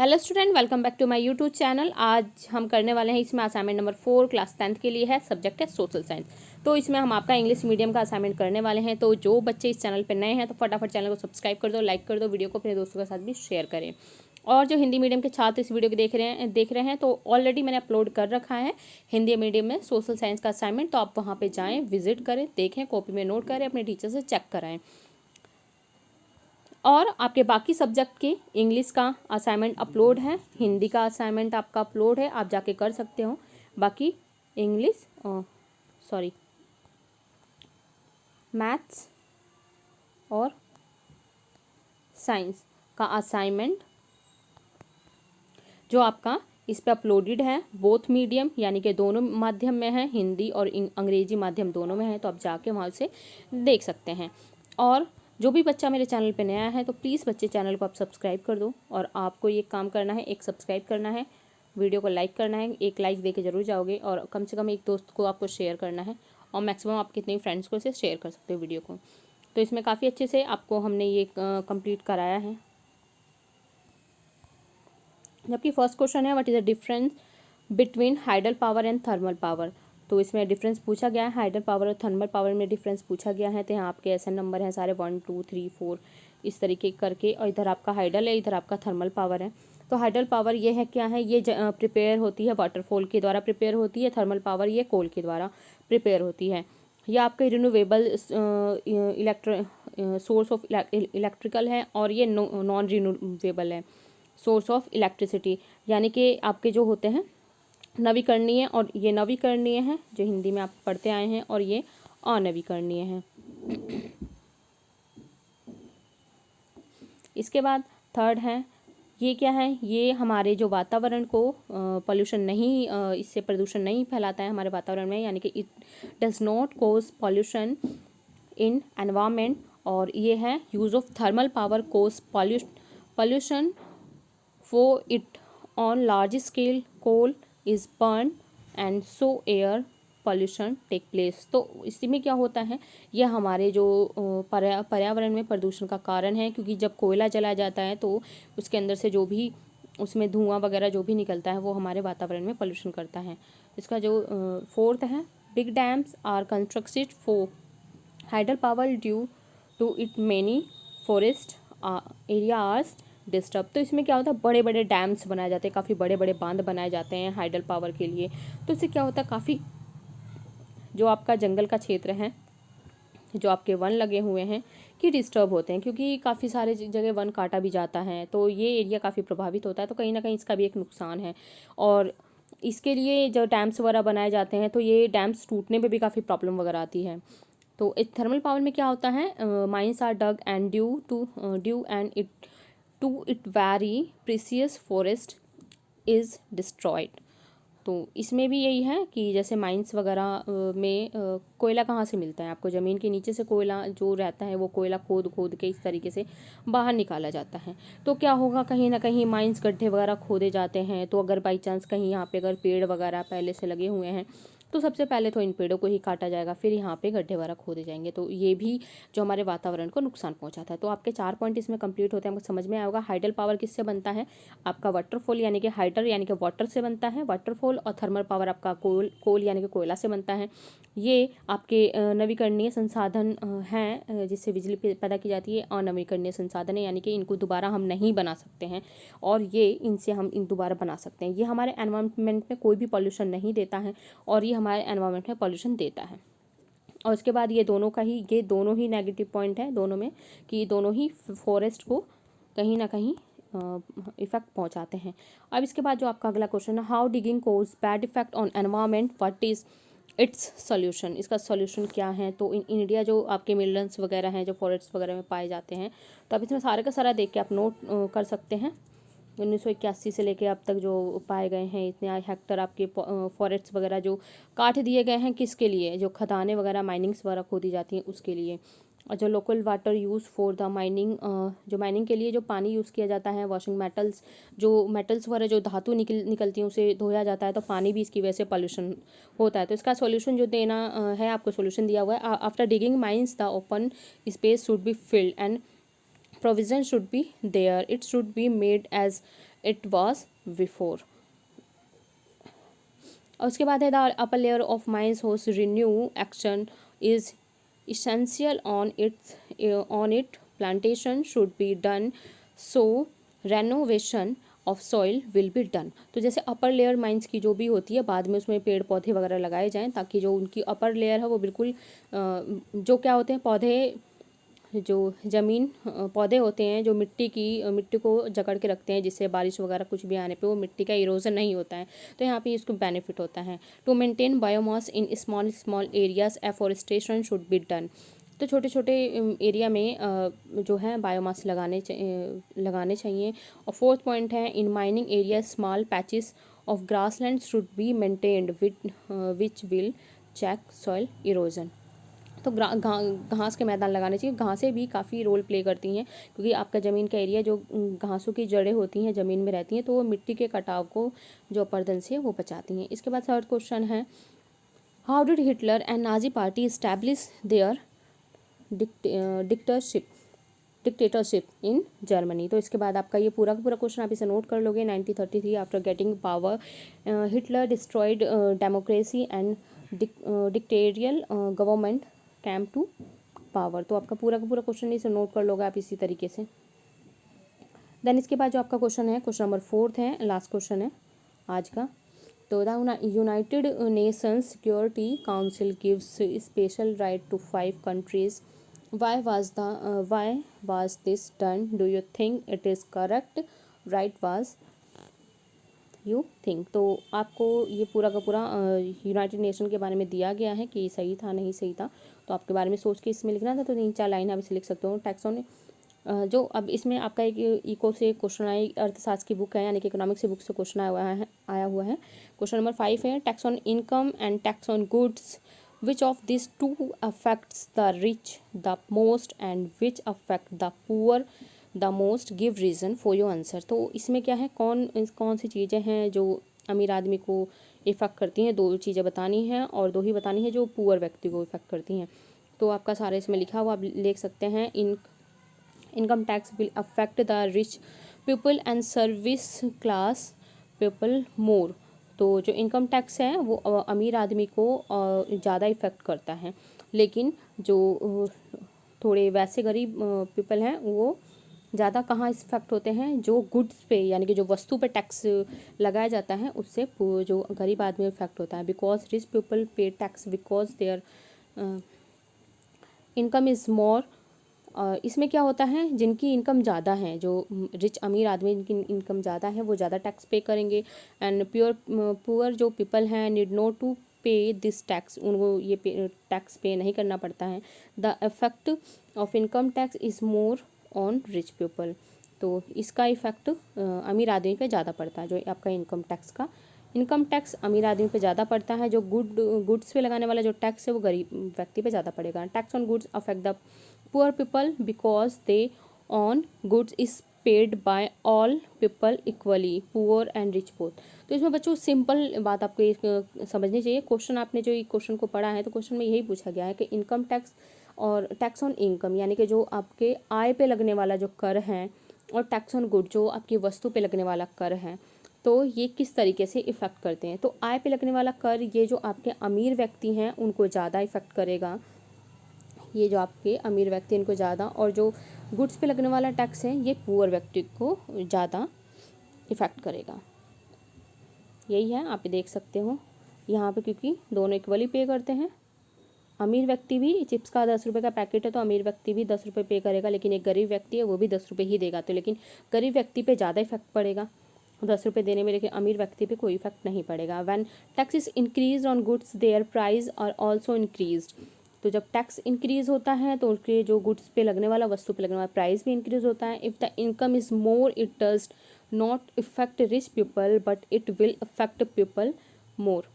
Hello student, welcome back to my YouTube channel. आज हम करने वाले हैं इसमें असाइनमेंट नंबर 4 क्लास 10th के लिए है। सब्जेक्ट है सोशल साइंस। तो इसमें हम आपका इंग्लिश मीडियम का असाइनमेंट करने वाले हैं। तो जो बच्चे इस चैनल पर नए हैं तो फटाफट चैनल को सब्सक्राइब कर दो, लाइक कर दो, वीडियो को अपने दोस्तों के साथ भी शेयर करें। और जो हिंदी मीडियम के छात्र इस वीडियो को देख रहे हैं तो ऑलरेडी मैंने अपलोड कर रखा है हिंदी मीडियम में सोशल साइंस का असाइनमेंट। तो आप वहाँ पर जाएँ, विजिट करें, देखें, कॉपी में नोट करें, अपने टीचर से चेक कराएँ। और आपके बाकी सब्जेक्ट की इंग्लिश का असाइनमेंट अपलोड है, हिंदी का असाइनमेंट आपका अपलोड है, आप जाके कर सकते हो। बाकी इंग्लिश मैथ्स और साइंस का असाइनमेंट जो आपका इस पे अपलोडेड है, बोथ मीडियम यानी कि दोनों माध्यम में है, हिंदी और अंग्रेजी माध्यम दोनों में है। तो आप जाके वहाँ से देख सकते हैं। और जो भी बच्चा मेरे चैनल पे नया है तो प्लीज़ बच्चे चैनल को आप सब्सक्राइब कर दो। और आपको ये काम करना है, एक सब्सक्राइब करना है, वीडियो को लाइक करना है, एक लाइक दे के ज़रूर जाओगे, और कम से कम एक दोस्त को आपको शेयर करना है, और मैक्सिमम आप कितने फ्रेंड्स को इसे शेयर कर सकते हो वीडियो को। तो इसमें काफ़ी अच्छे से आपको हमने ये कंप्लीट कराया है। जबकि फर्स्ट क्वेश्चन है, what is the difference between hydel power and thermal power. तो इसमें डिफरेंस पूछा गया है, हाइडल पावर और थर्मल पावर में डिफरेंस पूछा गया है। तो यहाँ आपके ऐसे नंबर हैं सारे 1 2 3 4 इस तरीके करके, और इधर आपका हाइडल है, इधर आपका थर्मल पावर है। तो हाइडल पावर ये है, क्या है, ये प्रिपेयर होती है वाटरफॉल के द्वारा प्रिपेयर होती है। थर्मल पावर ये कोल के द्वारा प्रिपेयर होती है। ये आपके रिन्यूएबल सोर्स ऑफ इलेक्ट्रिकल है, और ये नॉन रिन्यूएबल है सोर्स ऑफ इलेक्ट्रिसिटी, यानी कि आपके जो होते हैं नवीकरणीय, और ये नवीकरणीय है जो हिंदी में आप पढ़ते आए हैं, और ये अनवीकरणीय है। इसके बाद थर्ड है, ये क्या है, ये हमारे जो वातावरण को पॉल्यूशन नहीं, इससे प्रदूषण नहीं फैलाता है हमारे वातावरण में, यानी कि it does not cause pollution in environment. और ये है use of thermal power cause pollution for it on large scale coal is burned and so air pollution take place। तो इसी में क्या होता है, यह हमारे जो पर्यावरण में प्रदूषण का कारण है, क्योंकि जब कोयला जलाया जाता है तो उसके अंदर से जो भी उसमें धुआं वगैरह जो भी निकलता है वो हमारे वातावरण में पोल्यूशन करता है। इसका जो फोर्थ है, big dams are constructed for hydel power due to it many forest areas disturb. तो इसमें क्या होता है, बड़े बड़े डैम्स बनाए जाते हैं, काफ़ी बड़े बड़े बांध बनाए जाते हैं हाइडल पावर के लिए। तो इससे क्या होता है, काफ़ी जो आपका जंगल का क्षेत्र है, जो आपके वन लगे हुए हैं, कि डिस्टर्ब होते हैं, क्योंकि काफ़ी सारे जगह वन काटा भी जाता है, तो ये एरिया काफ़ी प्रभावित होता है। तो कहीं ना कहीं इसका भी एक नुकसान है। और इसके लिए जो डैम्स वगैरह बनाए जाते हैं तो ये डैम्स टूटने पर भी काफ़ी प्रॉब्लम वगैरह आती है। तो इस थर्मल पावर में क्या होता है, mines are dug and due and it to it very precious forest is destroyed. तो इसमें भी यही है कि जैसे माइंस वगैरह में कोयला कहाँ से मिलता है आपको, ज़मीन के नीचे से कोयला जो रहता है वो कोयला खोद खोद के इस तरीके से बाहर निकाला जाता है। तो क्या होगा, कहीं ना कहीं माइंस गड्ढे वगैरह खोदे जाते हैं। तो अगर बाई चांस कहीं यहाँ पे अगर पेड़ वगैरह पहले से लगे हुए हैं तो सबसे पहले तो इन पेड़ों को ही काटा जाएगा, फिर यहाँ पे गड्ढे वगैरह खोदे जाएंगे। तो ये भी जो हमारे वातावरण को नुकसान पहुँचाता है। तो आपके 4 पॉइंट इसमें कंप्लीट होते हैं, आपको समझ में आएगा। हाइडल पावर किससे बनता है, आपका वाटरफॉल यानी कि हाइडल यानी कि वाटर से बनता है वाटरफॉल, और थर्मल पावर आपका कोल यानी कि कोयला से बनता है। ये आपके नवीकरणीय संसाधन हैं जिससे बिजली पैदा की जाती है। अनवीकरणीय संसाधन है, यानी कि इनको दोबारा हम नहीं बना सकते हैं, और ये इनसे हम इन दोबारा बना सकते हैं। ये हमारे एनवायरनमेंट में कोई भी पॉल्यूशन नहीं देता है, और ये हमारे एनवायरनमेंट में पॉल्यूशन देता है। और उसके बाद ये दोनों ही नेगेटिव पॉइंट है दोनों में, कि दोनों ही फॉरेस्ट को कहीं ना कहीं इफेक्ट पहुंचाते हैं। अब इसके बाद जो आपका अगला क्वेश्चन है, how digging cause bad effect on environment, what is its solution. इसका सोल्यूशन क्या है। तो इन इंडिया जो आपके मिनरल्स वगैरह हैं जो फॉरेस्ट वगैरह में पाए जाते हैं, तो अब इसमें सारे का सारा देख के आप नोट कर सकते हैं। 1981 से लेके अब तक जो पाए गए हैं इतने हेक्टर आपके फॉरेस्ट वगैरह जो काट दिए गए हैं, किसके लिए, जो खदानें वगैरह माइनिंग्स वगैरह खोदी जाती हैं उसके लिए। और जो local water use for the mining, जो माइनिंग के लिए जो पानी यूज़ किया जाता है, वॉशिंग मेटल्स वगैरह जो धातु निकलती हैं उसे धोया जाता है, तो पानी भी इसकी वजह से पॉल्यूशन होता है। तो इसका सॉल्यूशन जो देना है, आपको सॉल्यूशन दिया हुआ है। After digging mines the open space should be filled and provision should be there, it should be made as it was before. और उसके बाद है the upper layer of mines host renew action is essential on it plantation should be done, so renovation of soil will be done. तो जैसे upper layer mines की जो भी होती है बाद में उसमें पेड़ पौधे वगैरह लगाए जाएं ताकि जो उनकी अपर लेयर है वो बिल्कुल जो क्या होते हैं पौधे जो ज़मीन पौधे होते हैं जो मिट्टी को जकड़ के रखते हैं जिससे बारिश वगैरह कुछ भी आने पे वो मिट्टी का इरोजन नहीं होता है, तो यहाँ पे इसको बेनिफिट होता है. To maintain biomass in small small areas afforestation should be done. तो छोटे छोटे एरिया में जो है बायोमास लगाने चाहिए. और फोर्थ पॉइंट है in mining area small patches of grassland should be maintained which will check soil erosion. तो घास के मैदान लगाने चाहिए. घासें भी काफ़ी रोल प्ले करती हैं क्योंकि आपका ज़मीन का एरिया जो घासों की जड़ें होती हैं ज़मीन में रहती हैं तो वो मिट्टी के कटाव को जो अपर्दन से वो बचाती हैं. इसके बाद थर्ड क्वेश्चन है how did Hitler and Nazi party establish there dictatorship in Germany. तो इसके बाद आपका ये पूरा का पूरा क्वेश्चन आप इसे नोट कर लोगे. 1933 after getting power Hitler destroyed democracy and dictatorial government came to power. तो आपका पूरा का पूरा क्वेश्चन इसे नोट कर लोगे आप इसी तरीके से. देन इसके बाद जो आपका क्वेश्चन है क्वेश्चन नंबर 4 है, लास्ट क्वेश्चन है आज का. तो the United Nations Security Council gives special right to 5 countries. Why was this done? Do you think it is correct? Right was you think. तो आपको ये पूरा का पूरा यूनाइटेड नेशन के बारे में दिया गया है कि सही था नहीं सही था, तो आपके बारे में सोच के इसमें लिखना था. तो 3-4 लाइन आप इसे लिख सकते हो. टैक्सोन जो अब इसमें आपका एक इको से क्वेश्चन आए अर्थशास्त्र की बुक है यानी कि इकोनॉमिक्स की बुक से क्वेश्चन आया हुआ है. क्वेश्चन नंबर 5 है tax on income and tax on goods. Which of these two affects the rich the most and which affect the poor the most? Give reason for your answer. तो इसमें क्या है कौन सी चीज़ें हैं जो अमीर आदमी को इफ़ेक्ट करती हैं. 2 चीज़ें बतानी हैं और 2 ही बतानी है जो पुअर व्यक्ति को इफ़ेक्ट करती हैं. तो आपका सारा इसमें लिखा हुआ आप लिख सकते हैं. Income tax will affect the rich people and service class people more. तो जो इनकम टैक्स है वो अमीर आदमी को ज़्यादा इफ़ेक्ट करता है, लेकिन जो थोड़े वैसे गरीब पीपल हैं वो ज़्यादा कहाँ इफेक्ट होते हैं जो गुड्स पे यानी कि जो वस्तु पे टैक्स लगाया जाता है उससे जो गरीब आदमी इफेक्ट होता है. बिकॉज रिच पीपल पे tax because there income is more. इसमें क्या होता है जिनकी इनकम ज़्यादा है जो रिच अमीर आदमी जिनकी इनकम ज़्यादा है वो ज़्यादा टैक्स पे करेंगे. एंड पुअर जो पीपल हैं नीड नॉट टू पे दिस टैक्स. उनको ये टैक्स पे नहीं करना पड़ता है. The effect of income tax is more on rich people. तो इसका इफेक्ट अमीर आदमी पे ज़्यादा पड़ता है. जो आपका इनकम टैक्स अमीर आदमी पे ज़्यादा पड़ता है. जो गुड्स पे लगाने वाला जो टैक्स है वो गरीब व्यक्ति पे ज़्यादा पड़ेगा. Tax on goods affect the poor people because they on goods is paid by all people equally poor and rich both. तो इसमें बच्चों सिंपल बात आपको एक समझनी चाहिए. क्वेश्चन आपने जो क्वेश्चन को पढ़ा है तो क्वेश्चन में यही पूछा गया है कि इनकम टैक्स और टैक्स ऑन इनकम यानी कि जो आपके आय पे लगने वाला जो कर है और टैक्स ऑन गुड जो आपकी वस्तु पे लगने वाला कर है तो ये किस तरीके से इफ़ेक्ट करते हैं. तो आय पे लगने वाला कर ये जो आपके अमीर व्यक्ति हैं उनको ज़्यादा इफ़ेक्ट करेगा. ये जो आपके अमीर व्यक्ति इनको ज़्यादा, और जो गुड्स पे लगने वाला टैक्स है ये पुअर व्यक्ति को ज़्यादा इफ़ेक्ट करेगा. यही है आप देख सकते हो यहाँ पे क्योंकि दोनों इक्वली पे करते हैं. अमीर व्यक्ति भी चिप्स का 10 रुपये का पैकेट है तो अमीर व्यक्ति भी 10 रुपये पे करेगा, लेकिन एक गरीब व्यक्ति है वो भी 10 रुपये ही देगा. तो लेकिन गरीब व्यक्ति पे ज़्यादा इफेक्ट पड़ेगा 10 रुपये देने में, लेकिन अमीर व्यक्ति पे कोई इफेक्ट नहीं पड़ेगा. When tax is increase on goods their price are also increase. तो जब टैक्स इंक्रीज होता है तो उसके जो गुड्स पे लगने वाला वस्तु पे लगने वाला प्राइस भी इंक्रीज होता है. If the income is more it does not effect rich people but it will affect people more.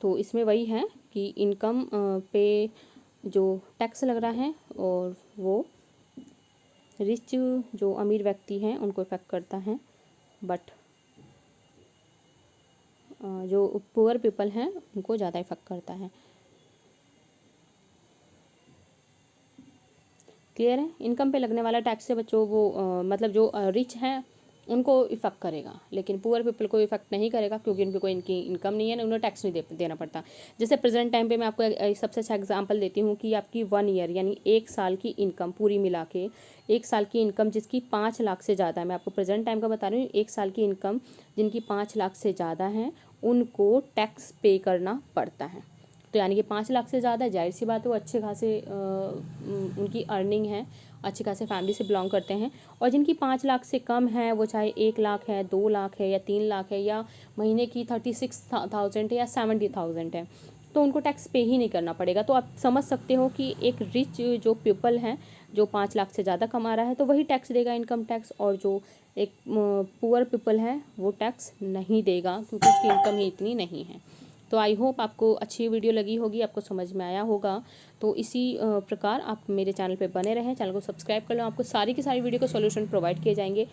तो इसमें वही है कि इनकम पे जो टैक्स लग रहा है और वो रिच जो अमीर व्यक्ति हैं उनको इफेक्ट करता है, बट जो पुअर पीपल हैं उनको ज़्यादा इफेक्ट करता है. क्लियर है. इनकम पे लगने वाला टैक्स है बच्चों वो मतलब जो रिच हैं उनको इफ़ेक्ट करेगा, लेकिन पुअर पीपल को इफ़ेक्ट नहीं करेगा क्योंकि उनकी कोई इनकी इनकम नहीं है, उन्हें टैक्स नहीं देना पड़ता। जैसे प्रेजेंट टाइम पे मैं आपको सबसे अच्छा एग्जांपल देती हूँ कि आपकी 1 ईयर यानी 1 साल की इनकम पूरी मिला के, 1 साल की इनकम जिसकी 5 लाख से ज़्यादा है, मैं आपको प्रेजेंट टाइम का बता रही हूँ, 1 साल की इनकम जिनकी 5 लाख से ज़्यादा है उनको टैक्स पे करना पड़ता है। तो यानी कि 5 लाख से ज़्यादा, जाहिर सी बात है वो अच्छे खासे उनकी अर्निंग है, अच्छी खासे फैमिली से बिलोंग करते हैं। और जिनकी 5 लाख से कम है, वो चाहे 1 लाख है, 2 लाख है या 3 लाख है या महीने की 36,000 है या 70,000 है, तो उनको टैक्स पे ही नहीं करना पड़ेगा। तो आप समझ सकते हो कि एक रिच जो पीपल है जो 5 लाख से ज़्यादा कमा रहा है तो वही टैक्स देगा, इनकम टैक्स, और जो एक पुअर पीपल है वो टैक्स नहीं देगा क्योंकि उसकी इनकम ही इतनी नहीं है। तो आई होप आपको अच्छी वीडियो लगी होगी, आपको समझ में आया होगा। तो इसी प्रकार आप मेरे चैनल पे बने रहें, चैनल को सब्सक्राइब कर लो, आपको सारी की सारी वीडियो के सॉल्यूशन प्रोवाइड किए जाएंगे,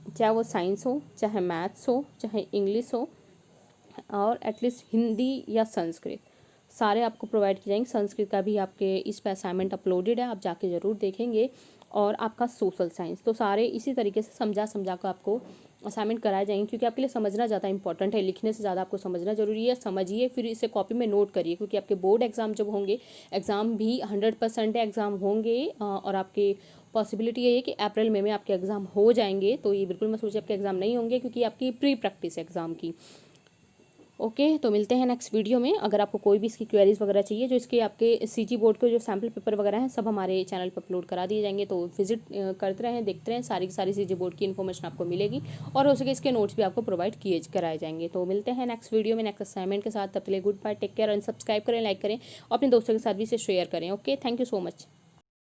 चाहे वो साइंस हो, चाहे मैथ्स हो, चाहे इंग्लिश हो, और एटलीस्ट हिंदी या संस्कृत, सारे आपको प्रोवाइड किए जाएंगे। संस्कृत का भी आपके इस पर असाइनमेंट अपलोडेड है, आप जाके ज़रूर देखेंगे। और आपका सोशल साइंस, तो सारे इसी तरीके से समझा कर आपको असाइनमेंट कराए जाएंगे क्योंकि आपके लिए समझना ज़्यादा इंपॉर्टेंट है, लिखने से ज़्यादा आपको समझना जरूरी है। समझिए फिर इसे कॉपी में नोट करिए क्योंकि आपके बोर्ड एग्जाम जब होंगे, एग्ज़ाम भी 100% एग्ज़ाम होंगे और आपके पॉसिबिलिटी ये है कि अप्रैल में आपके एग्ज़ाम हो जाएंगे। तो ये बिल्कुल मत सोचिए आपके एग्ज़ाम नहीं होंगे क्योंकि आपकी प्री प्रैक्टिस एग्ज़ाम की। ओके, तो मिलते हैं नेक्स्ट वीडियो में। अगर आपको कोई भी इसकी क्वेरीज वगैरह चाहिए, जो इसके आपके सीजी बोर्ड के जो सैम्पल पेपर वगैरह हैं सब हमारे चैनल पर अपलोड करा दिए जाएंगे, तो विजिट करते रहें, देखते रहें, सारी की सारी सीजी बोर्ड की इन्फॉर्मेशन आपको मिलेगी और हो सके इसके नोट्स भी आपको प्रोवाइड कराए जाएंगे। तो मिलते हैं नेक्स्ट वीडियो में नेक्स्ट असाइनमेंट के साथ। तब तक गुड बाय, टेक केयर, और सब्सक्राइब करें, लाइक करें और अपने दोस्तों के साथ भी इसे शेयर करें। Okay, thank you so much.